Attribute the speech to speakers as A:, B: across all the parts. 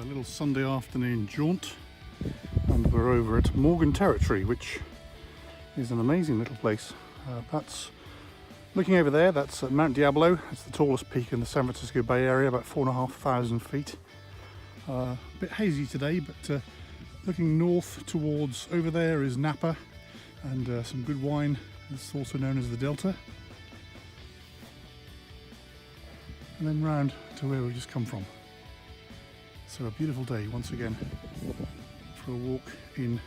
A: A little Sunday afternoon jaunt, and we're over at Morgan Territory, which is an amazing little place. That's looking over there, that's Mount Diablo. It's the tallest peak in the San Francisco Bay Area, about 4,500 feet. A bit hazy today, but looking north towards over there is Napa, and some good wine. It's also known as the Delta. And then round to where we've just come from. So a beautiful day once again for a walk in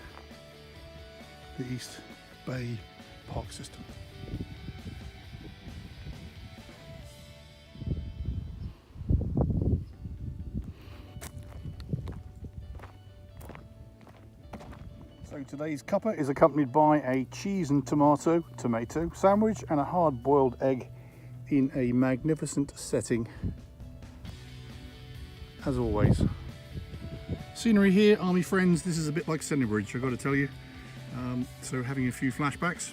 A: the East Bay Park system. So today's cuppa is accompanied by a cheese and tomato sandwich and a hard-boiled egg in a magnificent setting, as always. Scenery here, army friends, this is a bit like Bridge, I've got to tell you. So having a few flashbacks,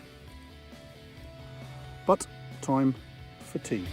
A: but time for tea.